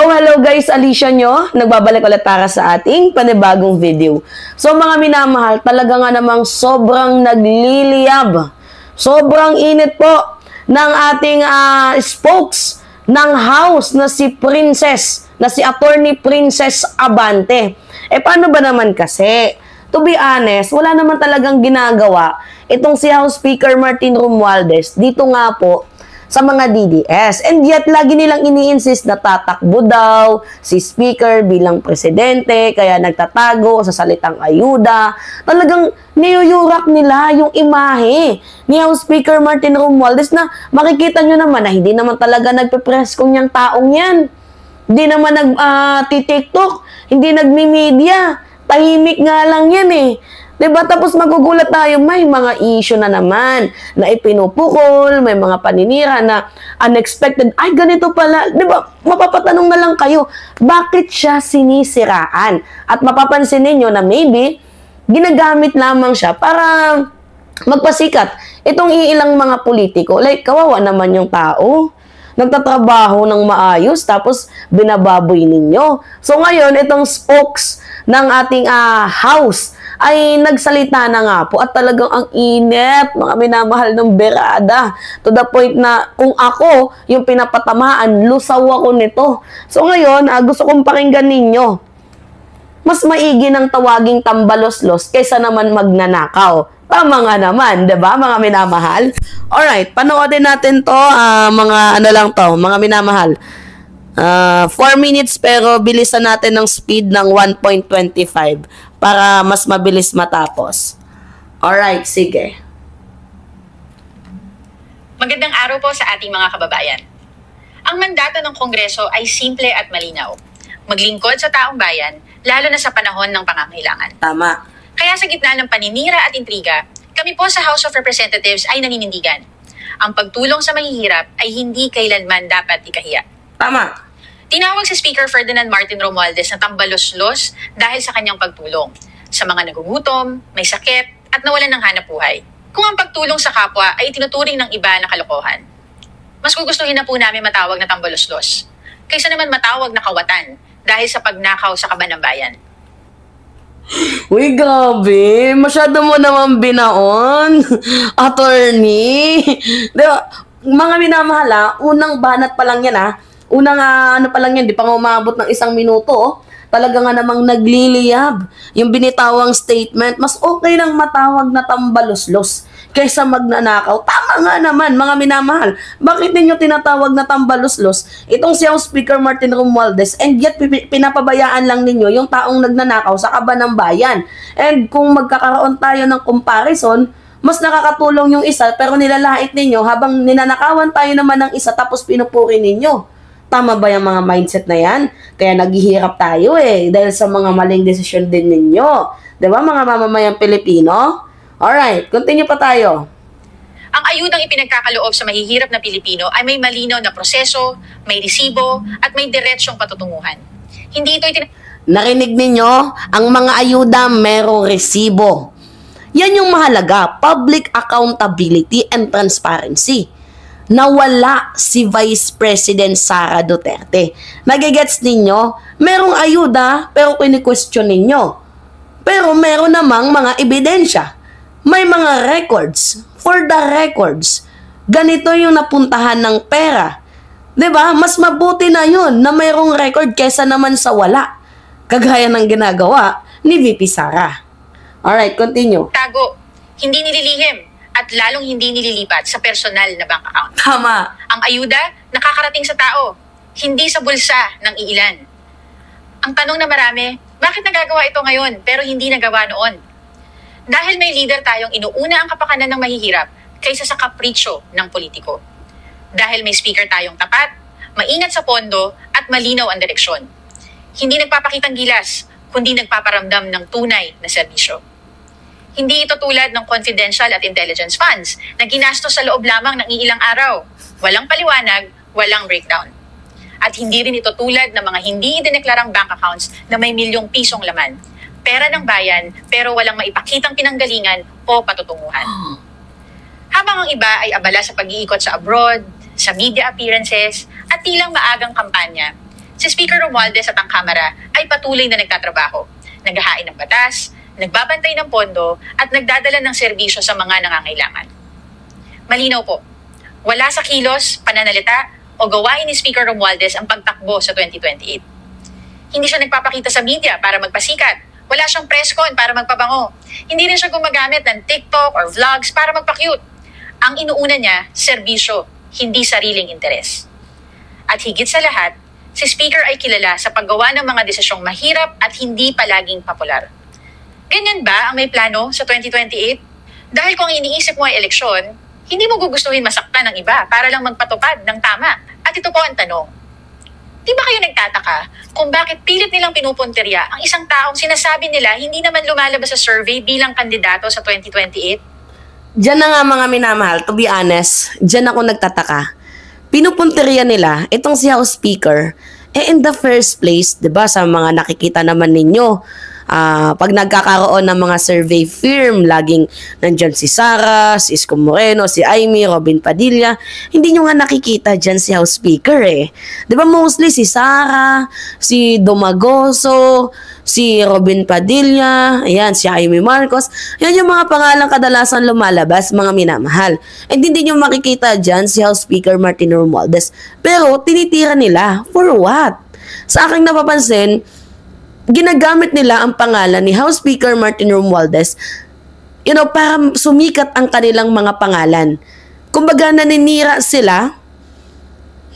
Hello guys, Alicia nyo. Nagbabalik ulit para sa ating panibagong video. So mga minamahal, talaga nga namang sobrang nagliliyab. Sobrang init po ng ating spokes ng house na si Attorney Princess Abante. Paano ba naman kasi? To be honest, wala naman talagang ginagawa itong si House Speaker Martin Romualdez dito nga po sa mga DDS. And yet, lagi nilang ini-insist na tatakbo daw si Speaker bilang presidente, kaya nagtatago sa salitang ayuda. Talagang niyuyurak nila yung imahe ni House Speaker Martin Romualdez na makikita nyo naman na hindi naman talaga nagpe-press kung yung taong yan. Hindi naman nag-TikTok, hindi nagmi-media. Tahimik nga lang yan eh. Diba? Tapos magugulat tayo, may mga issue na naman na ipinupukol, may mga paninira na unexpected. Ay, ganito pala. Diba? Mapapatanong na lang kayo, bakit siya sinisiraan? At mapapansin ninyo na maybe, ginagamit lamang siya para magpasikat itong iilang mga politiko. Like, kawawa naman yung tao. Nagtatrabaho ng maayos, tapos binababoy ninyo. So ngayon, itong spokes ng ating house ay nagsalita na nga po at talagang ang init, mga minamahal ng berada. To the point na kung ako yung pinapatamaan, lusaw ako nito. So ngayon, gusto kong pakinggan ninyo. Mas maigi ng tawaging tambaloslos kaysa naman magnanakaw. Tama nga naman, 'di ba, mga minamahal? Alright, panoodin natin 'to, mga minamahal. 4 minutes pero bilisan natin ng speed ng 1.25 para mas mabilis matapos. Alright, sige. Magandang araw po sa ating mga kababayan. Ang mandato ng Kongreso ay simple at malinaw. Maglingkod sa taong bayan, lalo na sa panahon ng pangangailangan. Tama. Kaya sa gitna ng paninira at intriga, kami po sa House of Representatives ay naninindigan. Ang pagtulong sa mahihirap ay hindi kailanman dapat ikahiya. Tama. Tinawag si Speaker Ferdinand Martin Romualdez na tambaloslos dahil sa kanyang pagtulong sa mga nagugutom, may sakit, at nawalan ng hanapbuhay. Kung ang pagtulong sa kapwa ay tinuturing ng iba na kalokohan, mas gugustuhin na po namin matawag na tambaloslos kaysa naman matawag na kawatan dahil sa pagnakaw sa kaban ng bayan. Uy, grabe. Masyado mo naman binaon, attorney. Diba, mga minamahal, unang banat pa lang yan Unang pa lang yan, di pa nga umabot ng 1 minuto. Talaga nga namang nagliliyab yung binitawang statement. Mas okay nang matawag na tambaloslos kaysa magnanakaw. Tama nga naman, mga minamahal. Bakit ninyo tinatawag na tambaloslos itong si House Speaker Martin Romualdez, and yet pinapabayaan lang ninyo yung taong nagnanakaw sa kaban ng bayan? And kung magkakaroon tayo ng comparison, mas nakakatulong yung isa pero nilalait ninyo habang ninanakawan tayo naman ng isa tapos pinupuri ninyo. Tama ba yung mga mindset na yan? Kaya naghihirap tayo dahil sa mga maling desisyon din ninyo. Diba, mga mamamayang Pilipino? Alright, continue pa tayo. Ang ayudang ipinagkakaloob sa mahihirap na Pilipino ay may malinaw na proseso, may resibo, at may diretsyong patutunguhan. Hindi ito Narinig ninyo? Ang mga ayuda merong resibo. Yan yung mahalaga, public accountability and transparency. Nawala si Vice President Sara Duterte. Nagigets ninyo? Merong ayuda pero kini-question ninyo. Pero meron namang mga ebidensya. May mga records. For the records, ganito yung napuntahan ng pera. 'Di ba? Mas mabuti na yun na mayroong record kesa naman sa wala. Kagaya ng ginagawa ni VP Sara. Alright, continue. Tago, hindi nililihim, at lalong hindi nililipat sa personal na bank account. Tama. Ang ayuda, nakakarating sa tao, hindi sa bulsa ng iilan. Ang tanong na marami, bakit nagagawa ito ngayon pero hindi nagawa noon? Dahil may leader tayong inuuna ang kapakanan ng mahihirap kaysa sa kapritsyo ng politiko. Dahil may speaker tayong tapat, maingat sa pondo at malinaw ang direksyon. Hindi nagpapakitang gilas, kundi nagpaparamdam ng tunay na serbisyo. Hindi ito tulad ng confidential at intelligence funds na ginastos sa loob lamang ng iilang araw. Walang paliwanag, walang breakdown. At hindi rin ito tulad ng mga hindi idineklarang bank accounts na may milyong pisong laman. Pera ng bayan pero walang maipakitang pinanggalingan o patutunguhan. Habang ang iba ay abala sa pag-iikot sa abroad, sa media appearances, at tilang maagang kampanya, Si Speaker Romualdez at ang Kamara ay patuloy na nagtatrabaho, naghahain ng batas, nagbabantay ng pondo at nagdadala ng serbisyo sa mga nangangailangan. Malinaw po, wala sa kilos, pananalita o gawain ni Speaker Romualdez ang pagtakbo sa 2028. Hindi siya nagpapakita sa media para magpasikat. Wala siyang press con para magpabango. Hindi rin siya gumagamit ng TikTok or vlogs para magpa-cute. Ang inuuna niya, serbisyo, hindi sariling interes. At higit sa lahat, si Speaker ay kilala sa paggawa ng mga desisyong mahirap at hindi palaging popular. Ganyan ba ang may plano sa 2028? Dahil kung iniisip mo ay eleksyon, hindi mo gugustuhin masaktan ng iba para lang magpatupad ng tama. At ito po ang tanong. Di ba kayo nagtataka kung bakit pilit nilang pinupunterya ang isang taong sinasabi nila hindi naman lumalabas sa survey bilang kandidato sa 2028? Diyan na nga mga minamahal, to be honest, diyan ako nagtataka. Pinupunteriya nila itong si House Speaker. In the first place, 'di ba, sa mga nakikita naman ninyo, pag nagkakaroon ng mga survey firm, laging nandyan si Sara, si Isko Moreno, si Amy, Robin Padilla. Hindi nyo nga nakikita dyan si House Speaker eh. Diba mostly si Sara, si Domagoso, si Robin Padilla, ayan, si Amy Marcos. Yan yung mga pangalang kadalasan lumalabas, mga minamahal. And hindi nyo makikita dyan si House Speaker Martin Romualdez. Pero tinitira nila, for what? Sa aking napapansin, ginagamit nila ang pangalan ni House Speaker Martin Romualdez, para sumikat ang kanilang mga pangalan. Kumbaga naninira sila,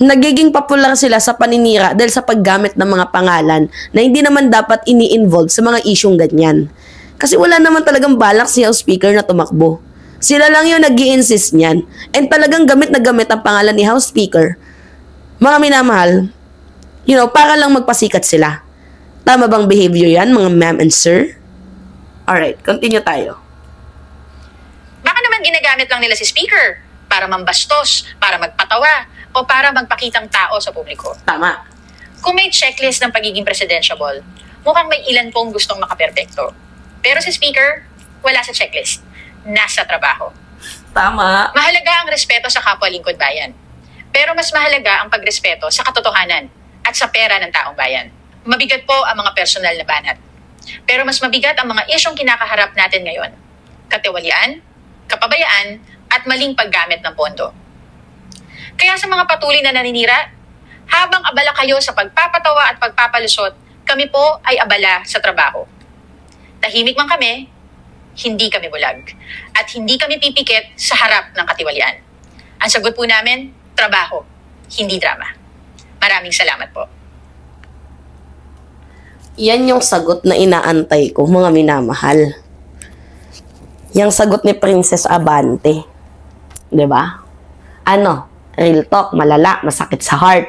nagiging popular sila sa paninira dahil sa paggamit ng mga pangalan na hindi naman dapat ini-involve sa mga isyong ganyan. Kasi wala naman talagang balak si House Speaker na tumakbo. Sila lang yung nag-i-insist niyan. And talagang gamit na gamit ang pangalan ni House Speaker, mga minamahal, para lang magpasikat sila. Tama bang behavior yan, mga ma'am and sir? Alright, continue tayo. Baka naman ginagamit lang nila si Speaker para mambastos, para magpatawa, o para magpakitang tao sa publiko. Tama. Kung may checklist ng pagiging presidentiable, mukhang may ilan pong gustong makaperfecto. Pero si Speaker, wala sa checklist. Nasa trabaho. Tama. Mahalaga ang respeto sa kapwa lingkod bayan. Pero mas mahalaga ang pagrespeto sa katotohanan at sa pera ng taong bayan. Mabigat po ang mga personal na banat. Pero mas mabigat ang mga isyong kinakaharap natin ngayon. Katiwalian, kapabayaan, at maling paggamit ng pondo. Kaya sa mga patuloy na naninira, habang abala kayo sa pagpapatawa at pagpapalusot, kami po ay abala sa trabaho. Tahimik man kami, hindi kami bulag. At hindi kami pipikit sa harap ng katiwalian. Ang sagot po namin, trabaho, hindi drama. Maraming salamat po. Yan yung sagot na inaantay ko, mga minamahal. Yung sagot ni Princess Abante. 'Di ba? Real talk, malala, masakit sa heart.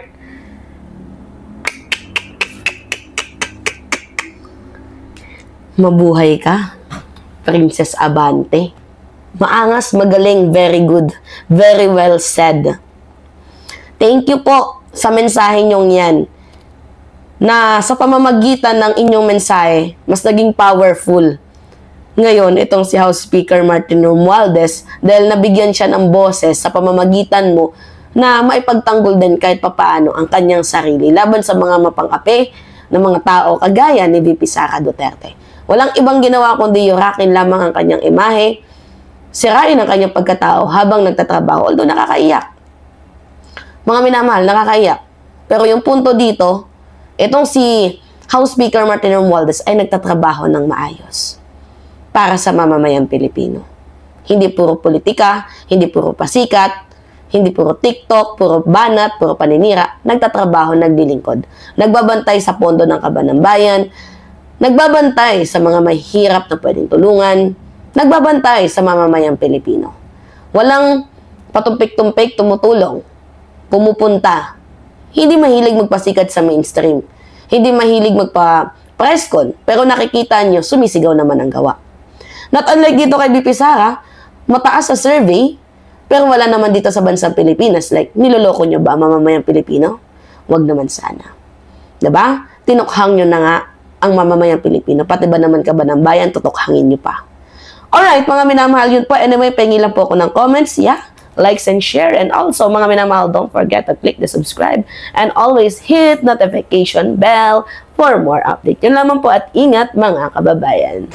Mabuhay ka, Princess Abante. Maangas, magaling, very good, very well said. Thank you po sa mensahe nyong yan, na sa pamamagitan ng inyong mensahe, mas naging powerful. Ngayon, itong si House Speaker Martin Romualdez, dahil nabigyan siya ng boses sa pamamagitan mo na maipagtanggol din kahit papaano ang kanyang sarili laban sa mga mapang-api ng mga tao kagaya ni VP Sara Duterte. Walang ibang ginawa kundi yurakin lamang ang kanyang imahe, sirain ang kanyang pagkatao habang nagtatrabaho. Although nakakaiyak. Mga minamahal, nakakaiyak. Pero yung punto dito, itong si House Speaker Martin Romualdez ay nagtatrabaho ng maayos para sa mamamayang Pilipino. Hindi puro politika, hindi puro pasikat, hindi puro TikTok, puro banat, puro paninira. Nagtatrabaho, naglilingkod. Nagbabantay sa pondo ng kaban ng bayan, nagbabantay sa mga mahihirap na pwedeng tulungan, nagbabantay sa mamamayang Pilipino. Walang patumpik-tumpik, tumutulong, pumupunta. Hindi mahilig magpasikat sa mainstream. Hindi mahilig magpa-presscon. Pero nakikita nyo, sumisigaw naman ang gawa. Not unlike dito kay VP Sara, mataas sa survey, pero wala naman dito sa bansang Pilipinas. Like, niloloko nyo ba ang mamamayang Pilipino? Huwag naman sana. Diba? Tinukhang nyo na nga ang mamamayang Pilipino. Pati ba naman ka ba ng bayan, tutukhangin nyo pa. Alright, mga minamahal, yun po. Anyway, pengi lang po ako ng comments. Yeah, likes and share. And also, mga minamahal, don't forget to click the subscribe and always hit notification bell for more update. Yun lamang po at ingat mga kababayan.